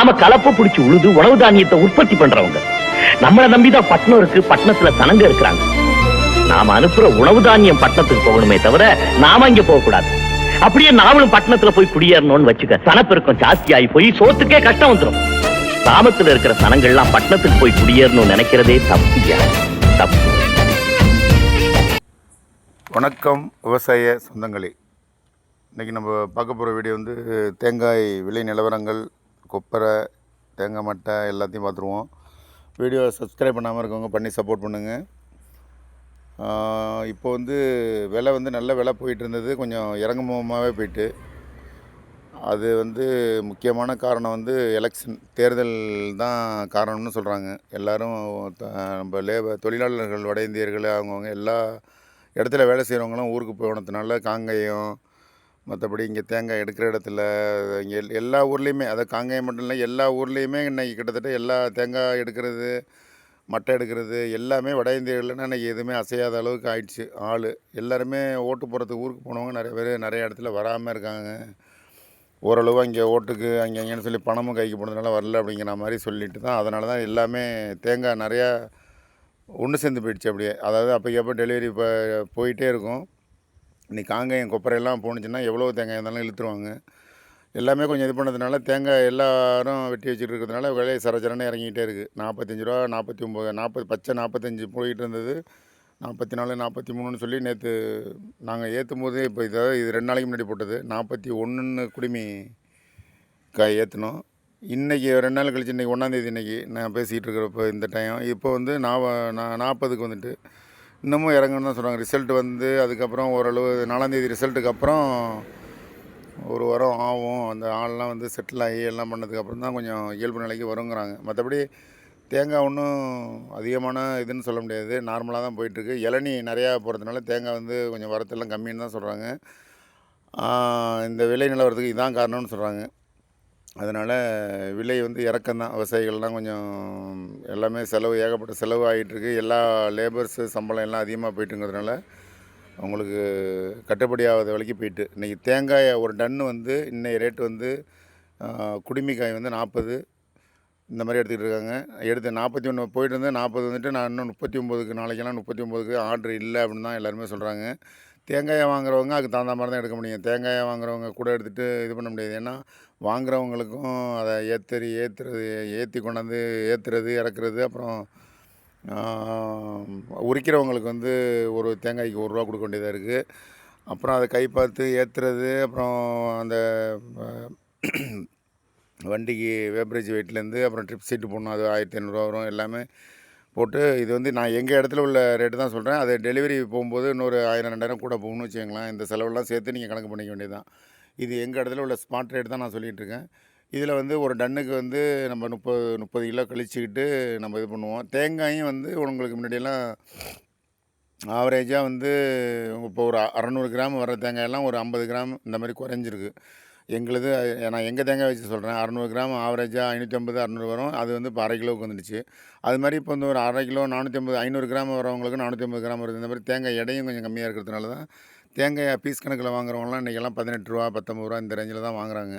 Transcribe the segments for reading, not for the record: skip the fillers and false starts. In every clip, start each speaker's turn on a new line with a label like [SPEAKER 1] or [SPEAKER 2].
[SPEAKER 1] நாம கலப்ப பிடிச்சு உழுது உணவு தானியத்தை உற்பத்தி பண்றவங்க. நம்மளை நம்பிதான் பட்டணம் இருக்கு, பட்டணத்துல சனங்க இருக்கிறாங்க. நாம அனுப்புற உணவு தானியம் பட்டணத்துக்கு போகணுமே தவிர நாம இங்க போக கூடாது. அப்படியே நாமளும் பட்டணத்துல போய் குடியேறணும்னு வச்சுக்க, சனப்பெருக்கம் ஜாஸ்தி ஆகி போய் சோத்துக்கே கஷ்டம் வந்துடும். கிராமத்துல இருக்கிற சனங்கள்லாம் பட்டணத்துக்கு போய் குடியேறணும்னு நினைக்கிறதே தப்பு. தப்பு.
[SPEAKER 2] வணக்கம் விவசாய சொந்தங்களே. இன்றைக்கி நம்ம பார்க்க போகிற வீடியோ வந்து தேங்காய் விலை நிலவரங்கள், கொப்பரை, தேங்காய் மட்டை எல்லாத்தையும் பார்த்துருவோம். வீடியோ சப்ஸ்கிரைப் பண்ணாமல் இருக்கவங்க பண்ணி சப்போர்ட் பண்ணுங்கள். இப்போ வந்து விலை வந்து நல்ல விலை போயிட்டு இருந்தது, கொஞ்சம் இறங்குமுகமாகவே போயிட்டு. அது வந்து முக்கியமான காரணம் வந்து எலெக்ஷன் தேர்தல் தான் காரணம்னு சொல்கிறாங்க எல்லோரும். நம்ம தொழிலாளர்கள், வட இந்தியர்கள், அவங்கவுங்க எல்லா இடத்துல வேலை செய்கிறவங்களாம் ஊருக்கு போனதுனால காங்கேயம், மற்றபடி இங்கே தேங்காய் எடுக்கிற இடத்துல இங்கே எல்லா ஊர்லேயுமே, அதை காங்கேயம் மட்டும் இல்லை, எல்லா ஊர்லேயுமே இன்றைக்கி கிட்டத்தட்ட எல்லா தேங்காய் எடுக்கிறது, மட்டை எடுக்கிறது எல்லாமே வட இந்தியர்கள்னா இன்றைக்கி எதுவுமே அசையாத அளவுக்கு ஆயிடுச்சு. ஆள் எல்லாருமே ஓட்டு போகிறதுக்கு ஊருக்கு போனவங்க நிறைய பேர் நிறைய இடத்துல வராமல் இருக்காங்க. ஓரளவு அங்கே ஓட்டுக்கு அங்கேன்னு சொல்லி பணமும் கைக்கு போனதுனால வரல அப்படிங்கிற மாதிரி சொல்லிட்டு தான், அதனால தான் எல்லாமே தேங்காய் நிறையா ஒன்று சேர்ந்து போயிடுச்சு அப்படியே. அதாவது அப்போக்கப்போ டெலிவரி போயிட்டே இருக்கும். இன்றைக்கி காங்கேயம் கொப்பரையெல்லாம் போணுச்சுன்னா எவ்வளோ தேங்காய் இருந்தாலும் இழுத்துருவாங்க. எல்லாமே கொஞ்சம் இது பண்ணதுனால தேங்காய் எல்லோரும் வெட்டி வச்சுட்டு இருக்கிறதுனால விலை சரச்சரன்னு இறங்கிக்கிட்டே இருக்குது. 45 ரூபா, 49, 40, பச்சை 45 போயிட்டு இருந்தது. 44, 43ன்னு சொல்லி நேற்று நாங்கள் ஏற்றும் போது, இப்போ இது 2 நாளைக்கு முன்னாடி போட்டது 41ன்னு குடுமி காய் ஏற்றினோம். இன்றைக்கி 2 நாள் கழிச்சு, இன்றைக்கி 1ஆந்தேதி, இன்றைக்கி நான் பேசிகிட்டு இருக்கிறப்போ இந்த டைம் இப்போ வந்து 40க்கு வந்துட்டு இன்னமும் இறங்கணும்னு தான் சொல்கிறாங்க. ரிசல்ட் வந்து அதுக்கப்புறம் ஓரளவு 4ஆந்தேதி ரிசல்ட்டுக்கு அப்புறம் ஒரு வாரம் ஆகும். அந்த ஆள்லாம் வந்து செட்டில் ஆகி எல்லாம் பண்ணதுக்கப்புறம் தான் கொஞ்சம் இயல்பு நிலைக்கு வருங்கிறாங்க. மற்றபடி தேங்காய் ஒன்றும் அதிகமான இதுன்னு சொல்ல முடியாது, நார்மலாக தான் போயிட்டுருக்கு. இளநீ நிறையா போகிறதுனால தேங்காய் வந்து கொஞ்சம் வரத்தெல்லாம் கம்மின்னு தான் சொல்கிறாங்க. இந்த விலை நிலவரத்துக்கு இதான் காரணம்னு சொல்கிறாங்க. அதனால் விலை வந்து இறக்கம்தான். விவசாயிகள்லாம் கொஞ்சம் எல்லாமே ஏகப்பட்ட செலவு ஆகிட்டுருக்கு. எல்லா லேபர்ஸு சம்பளம் எல்லாம் அதிகமாக போயிட்டுங்கிறதுனால அவங்களுக்கு கட்டுப்படி ஆகாத விலைக்கு போயிட்டு. இன்றைக்கி தேங்காய் ஒரு டன்னு வந்து இன்றைய ரேட்டு வந்து குடுமிக்காய் வந்து 40 இந்த மாதிரி எடுத்துக்கிட்டு இருக்காங்க. எடுத்து 41 போயிட்டு இருந்து 40 வந்துட்டு, நான் இன்னும் 39க்கு நாளைக்கெல்லாம் 39க்கு ஆர்டர் இல்லை அப்படின்னு தான் எல்லாருமே சொல்கிறாங்க. தேங்காயை வாங்குறவங்க அதுக்கு தகுந்த மாதிரி தான் எடுக்க முடியும். தேங்காயை வாங்குறவங்க கூட எடுத்துகிட்டு இது பண்ண முடியாது. ஏன்னா வாங்குறவங்களுக்கும் அதை ஏற்றி கொண்டாந்து ஏற்றுறது, இறக்குறது, அப்புறம் உரிக்கிறவங்களுக்கு வந்து ஒரு தேங்காய்க்கு ₹1 கொடுக்க வேண்டியதாக இருக்குது. அப்புறம் அதை கை பார்த்து ஏற்றுறது, அப்புறம் அந்த வண்டிக்கு வேப்ரேஜ் வெயிட்லேருந்து அப்புறம் ட்ரிப் சீட்டு போடணும், அது ₹1500 வரும். எல்லாமே போட்டு இது வந்து நான் எங்கள் இடத்துல உள்ள ரேட்டு தான் சொல்கிறேன். அது டெலிவரி போகும்போது இன்னொரு 1000, 2000 கூட போகணும்னு வச்சுக்கோங்களேன். இந்த செலவெல்லாம் சேர்த்து நீங்கள் கணக்கு பண்ணிக்க வேண்டியது தான். இது எங்கள் இடத்துல உள்ள ஸ்மார்ட் ரேட் தான் நான் சொல்லிகிட்டு இருக்கேன். இதில் வந்து ஒரு டன்னுக்கு வந்து நம்ம 30 கிலோ கழிச்சிக்கிட்டு நம்ம இது பண்ணுவோம். தேங்காயும் வந்து உங்களுக்கு முன்னாடியெல்லாம் ஆவரேஜாக வந்து இப்போ ஒரு 600 கிராம் வர தேங்காயெல்லாம் ஒரு 50 கிராம் இந்த மாதிரி குறைஞ்சிருக்கு. எங்களுது நான் எங்கள் தேங்காய் வச்சு சொல்கிறேன். 600 கிராம் ஆவரேஜாக 550, 600 வரும். அது வந்து இப்போ 1/2 கிலோவுக்கு வந்துடுச்சு. அது மாதிரி இப்போ வந்து ஒரு 1/2 கிலோ 450, 500 கிராம் வரவங்களுக்கு 450 கிராம் வருது. இந்த மாதிரி தேங்காய் எடையும் கொஞ்சம் கம்மியாக இருக்கிறதுனால தான் தேங்காய் பீஸ் கணக்கில் வாங்குறவங்களாம் இன்றைக்கெல்லாம் ₹18, ₹19 இந்த ரேஞ்சில் தான் வாங்குறாங்க.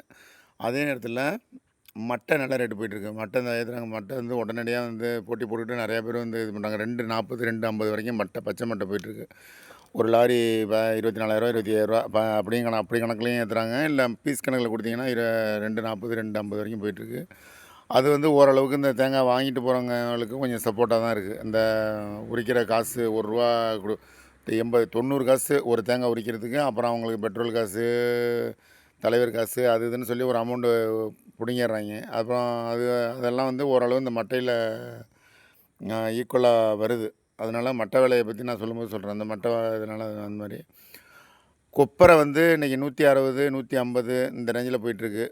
[SPEAKER 2] அதே நேரத்தில் மட்டை நல்ல ரேட்டு போயிட்டுருக்கு. மட்டை இந்த ஏற்றுறாங்க. மட்டை வந்து உடனடியாக வந்து போட்டி போட்டுக்கிட்டு நிறையா பேர் வந்து இது பண்ணுறாங்க. 240, 250 வரைக்கும் பச்சை மட்டை போயிட்டுருக்கு. ஒரு லாரி 24,000, 25,000 அப்படி கணக்குலையும் ஏற்றுறாங்க. இல்லை பீஸ் கணக்கில் கொடுத்தீங்கன்னா 240, 250 வரைக்கும் போயிட்டுருக்கு. அது வந்து ஓரளவுக்கு இந்த தேங்காய் வாங்கிட்டு போகிறவங்களுக்கு கொஞ்சம் சப்போர்ட்டாக தான் இருக்குது. இந்த உரிக்கிற காசு ₹1 80, 90 காசு ஒரு தேங்காய் உரிக்கிறதுக்கு. அப்புறம் அவங்களுக்கு பெட்ரோல் காசு, தலைவர் காசு, அது இதுன்னு சொல்லி ஒரு அமௌண்ட்டு பிடுங்கிடுறாங்க. அப்புறம் அதெல்லாம் வந்து ஓரளவு இந்த மட்டையில் ஈக்குவலாக வருது. அதனால் மட்டை விலையை பற்றி நான் சொல்லும்போது சொல்கிறேன். அந்த மட்டை இதனால் அந்த மாதிரி கொப்பரை வந்து இன்றைக்கி 160, 150 இந்த ரேஞ்சில் போயிட்டுருக்கு.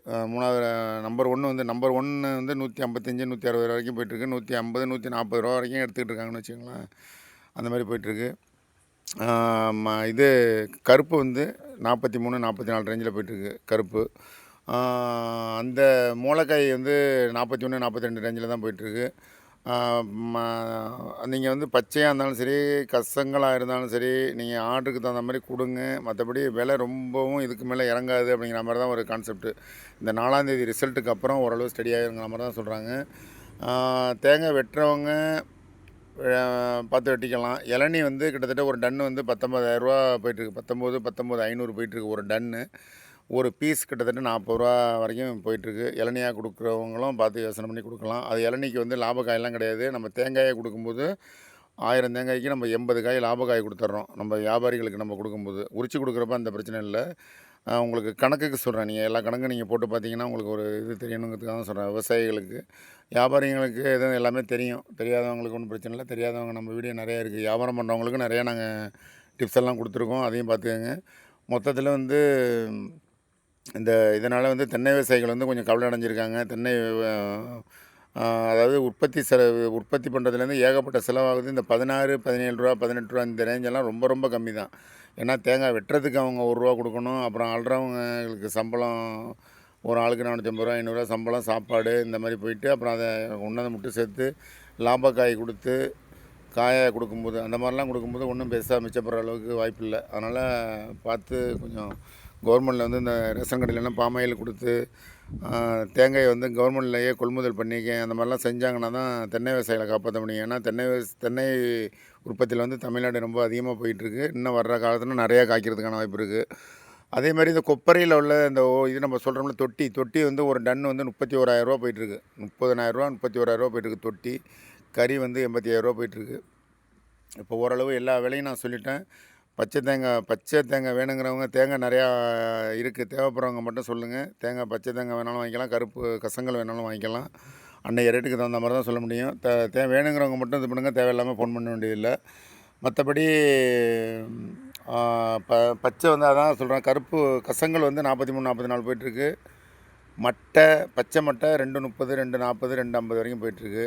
[SPEAKER 2] நம்பர் 1 வந்து 155, 160 வரைக்கும் போயிட்டுருக்கு. 150, 140 வரைக்கும் எடுத்துக்கிட்டு இருக்காங்கன்னு வச்சுக்கோங்களேன். அந்த மாதிரி போயிட்டுருக்கு. இது கருப்பு வந்து 43, 44 ரேஞ்சில் போயிட்டுருக்கு கருப்பு. அந்த மூளைக்காய் வந்து 41, 42 ரேஞ்சில் தான் போயிட்டுருக்கு. நீங்கள் வந்து பச்சையாக இருந்தாலும் சரி, கசங்களாக இருந்தாலும் சரி, நீங்கள் ஆர்டருக்கு தகுந்த மாதிரி கொடுங்க. மற்றபடி விலை ரொம்பவும் இதுக்கு மேலே இறங்காது அப்படிங்கிற மாதிரி தான் ஒரு கான்செப்ட்டு. இந்த 4ஆம் தேதி ரிசல்ட்டுக்கு அப்புறம் ஓரளவு ஸ்டடியாகிருங்கிற மாதிரி தான் சொல்கிறாங்க. தேங்காய் வெட்டுறவங்க பார்த்து வெட்டிக்கலாம். இளநீ வந்து கிட்டத்தட்ட ஒரு டன்னு வந்து ரூ. 19,000 போயிட்டுருக்கு. 19,500 போயிட்டுருக்கு ஒரு டன்னு. ஒரு பீஸ் கிட்டத்தட்ட ரூ. 40 வரைக்கும் போயிட்டுருக்கு. இளநியா கொடுக்குறவங்களும் பார்த்து யோசனை பண்ணி கொடுக்கலாம். அது இளநிக்கு வந்து லாப காயெல்லாம் கிடையாது. நம்ம தேங்காயை கொடுக்கும்போது 1000 தேங்காய்க்கு நம்ம 80 காய் லாப காய் கொடுத்துட்றோம். நம்ம வியாபாரிகளுக்கு நம்ம கொடுக்கும்போது. உரிச்சு கொடுக்குறப்ப அந்த பிரச்சனை இல்ல. உங்களுக்கு கணக்குக்கு சொல்கிறேன். நீங்கள் எல்லா கணக்கும் நீங்கள் போட்டு பார்த்தீங்கன்னா, உங்களுக்கு ஒரு இது தெரியணுங்கிறதுக்காக தான் சொல்கிறேன். விவசாயிகளுக்கு, வியாபாரிங்களுக்கு எதுவும் எல்லாமே தெரியும். தெரியாதவங்களுக்கு ஒன்றும் பிரச்சனை இல்லை. தெரியாதவங்க நம்ம வீடியோ நிறையா இருக்குது. வியாபாரம் பண்ணுறவங்களுக்கு நிறையா நாங்கள் டிப்ஸ் எல்லாம் கொடுத்துருக்கோம். அதையும் பார்த்துக்கங்க. மொத்தத்தில் வந்து இந்த இதனால் வந்து தென்னை விவசாயிகள் வந்து கொஞ்சம் கவலை அடைஞ்சிருக்காங்க. தென்னை அதாவது உற்பத்தி பண்ணுறதுலேருந்து ஏகப்பட்ட செலவாகுது. இந்த 16, 17 ரூபா, 18 ரூபா இந்த ரேஞ்செல்லாம் ரொம்ப ரொம்ப கம்மி தான். ஏன்னா தேங்காய் வெட்டுறதுக்கு அவங்க ரூ. 1 கொடுக்கணும். அப்புறம் அல்றவங்களுக்கு சம்பளம் ஒரு ஆளுக்கு 450 ரூபா, 500 சம்பளம், சாப்பாடு இந்த மாதிரி போயிட்டு, அப்புறம் அதை ஒன்றதை மட்டும் சேர்த்து லாப காய் கொடுத்து காயாக கொடுக்கும்போது அந்த மாதிரிலாம் கொடுக்கும்போது ஒன்றும் பெருசாக மிச்சப்படுற அளவுக்கு வாய்ப்பு இல்லை. அதனால் பார்த்து கொஞ்சம் கவர்மெண்ட்டில் வந்து இந்த ரேஷன் கடையிலலாம் பாமாயில் கொடுத்து தேங்காயை வந்து கவர்மெண்ட்லேயே கொள்முதல் பண்ணிக்க அந்த மாதிரிலாம் செஞ்சாங்கன்னா தான் தென்னை விவசாயிகளை காப்பாற்ற முடியும். ஏன்னா தென்னை உற்பத்தியில் வந்து தமிழ்நாடு ரொம்ப அதிகமாக போயிட்டுருக்கு. இன்னும் வர்ற காலத்தில் நிறையா காய்க்கிறதுக்கான வாய்ப்பு இருக்குது. அதே மாதிரி இந்த கொப்பரையில் உள்ள இந்த இது நம்ம சொல்கிறோம்ல தொட்டி வந்து ஒரு டன் வந்து 31,000 போயிட்டுருக்கு. 30,000 31,000 போயிட்டுருக்கு தொட்டி. கறி வந்து 85,000 போயிட்டுருக்கு. இப்போ ஓரளவு எல்லா விலையும் நான் சொல்லிட்டேன். பச்சை தேங்காய் வேணுங்கிறவங்க தேங்காய் நிறையா இருக்குது. தேவைப்படுறவங்க மட்டும் சொல்லுங்கள். பச்சை தேங்காய் வேணாலும் வாங்கிக்கலாம். கருப்பு கசங்கள் வேணாலும் வாங்கிக்கலாம். அன்றைய ரேட்டுக்கு தகுந்த மாதிரி தான் சொல்ல முடியும். வேணுங்கிறவங்க மட்டும் இது பண்ணுங்கள். தேவையில்லாமல் ஃபோன் பண்ண வேண்டியதில்லை. மற்றபடி பச்சை வந்து அதான் சொல்கிறேன். கருப்பு கசங்கள் வந்து 43, 44 போயிட்டுருக்கு. பச்சை மட்டை 230, 240, 250 வரைக்கும் போயிட்டுருக்கு.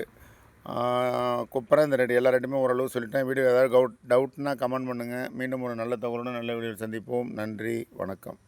[SPEAKER 2] கொப்பரை இந்த ரேட்டு எல்லா ரேட்டுமே ஓரளவு சொல்லிட்டேன். வீடியோ ஏதாவது டவுட்னா கமெண்ட் பண்ணுங்கள். மீண்டும் ஒரு நல்ல தகவலுடன் நல்ல வீடியோவில் சந்திப்போம். நன்றி, வணக்கம்.